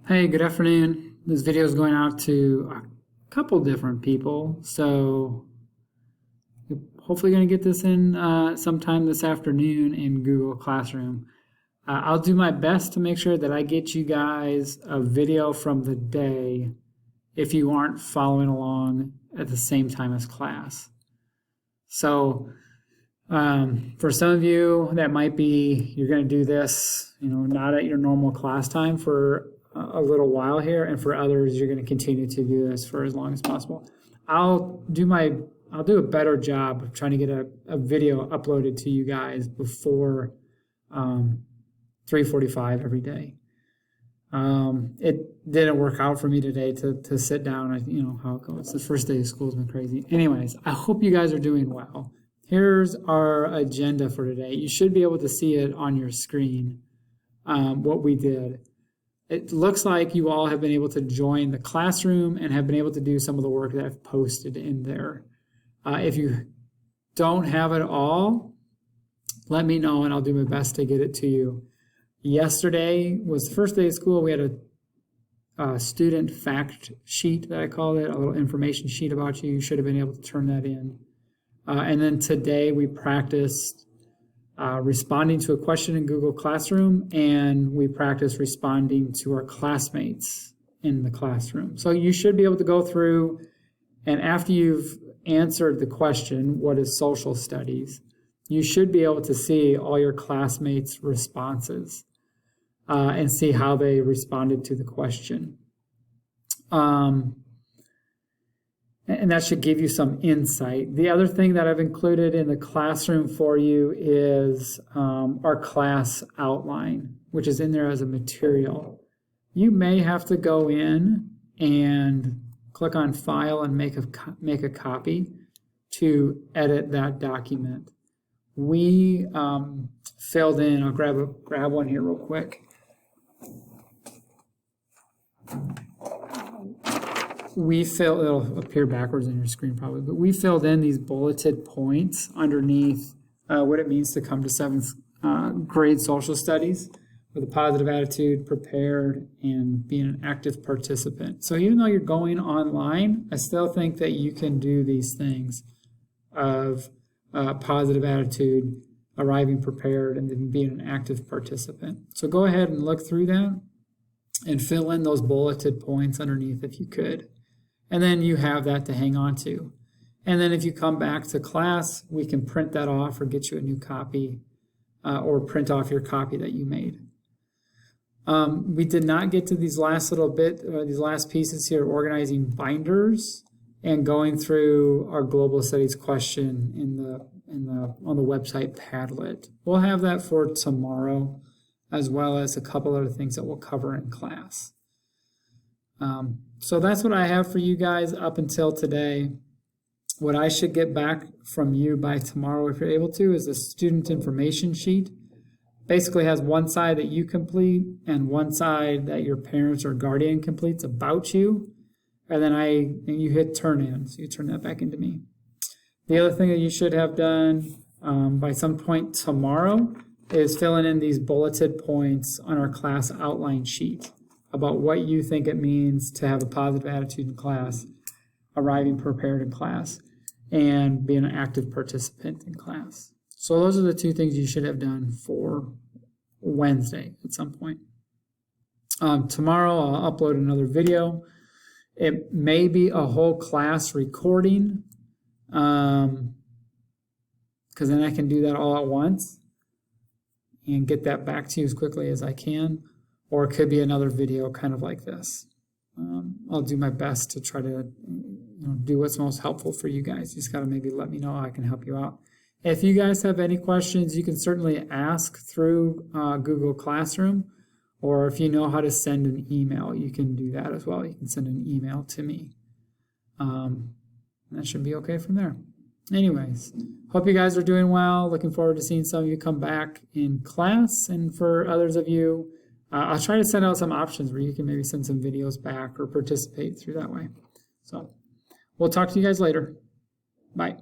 Hey, good afternoon. This video is going out to a couple different people, so you're hopefully going to get this in sometime this afternoon in Google Classroom. I'll do my best to make sure that I get you guys a video from the day if you aren't following along at the same time as class. So for some of you, that might be you're going to do this, not at your normal class time for a little while here, and for others, you're going to continue to do this for as long as possible. I'll do a better job of trying to get a video uploaded to you guys before 3:45 every day. It didn't work out for me today to sit down. You know how it goes. The first day of school has been crazy. Anyways, I hope you guys are doing well. Here's our agenda for today. You should be able to see it on your screen, what we did. It looks like you all have been able to join the classroom and have been able to do some of the work that I've posted in there. If you don't have it all, let me know and I'll do my best to get it to you. Yesterday was the first day of school. We had a student fact sheet that I called it, a little information sheet about you. You should have been able to turn that in. And then today we practiced responding to a question in Google Classroom, and we practiced responding to our classmates in the classroom. So you should be able to go through, and after you've answered the question, what is social studies, you should be able to see all your classmates' responses and see how they responded to the question. And that should give you some insight. The other thing that I've included in the classroom for you is our class outline, which is in there as a material. You may have to go in and click on File and make a copy to edit that document. We filled in, I'll grab one here real quick. It'll appear backwards on your screen probably, but we filled in these bulleted points underneath what it means to come to 7th grade social studies with a positive attitude, prepared, and being an active participant. So even though you're going online, I still think that you can do these things of positive attitude, arriving prepared, and then being an active participant. So go ahead and look through that and fill in those bulleted points underneath if you could. And then you have that to hang on to. And then if you come back to class, we can print that off or get you a new copy or print off your copy that you made. We did not get to these last pieces here, organizing binders and going through our global studies question on the website Padlet. We'll have that for tomorrow, as well as a couple other things that we'll cover in class. So that's what I have for you guys up until today. What I should get back from you by tomorrow, if you're able to, is a student information sheet. Basically has one side that you complete and one side that your parents or guardian completes about you. And then you hit turn in, so you turn that back into me. The other thing that you should have done by some point tomorrow is filling in these bulleted points on our class outline sheet about what you think it means to have a positive attitude in class, arriving prepared in class, and being an active participant in class. So those are the two things you should have done for Wednesday at some point. Tomorrow I'll upload another video. It may be a whole class recording, because then I can do that all at once and get that back to you as quickly as I can. Or it could be another video kind of like this. I'll do my best to try to do what's most helpful for you guys. You just got to maybe let me know how I can help you out. If you guys have any questions, you can certainly ask through Google Classroom, or if you know how to send an email, you can do that as well. You can send an email to me. That should be okay from there. Anyways, hope you guys are doing well. Looking forward to seeing some of you come back in class. And for others of you, I'll try to send out some options where you can maybe send some videos back or participate through that way. So we'll talk to you guys later. Bye.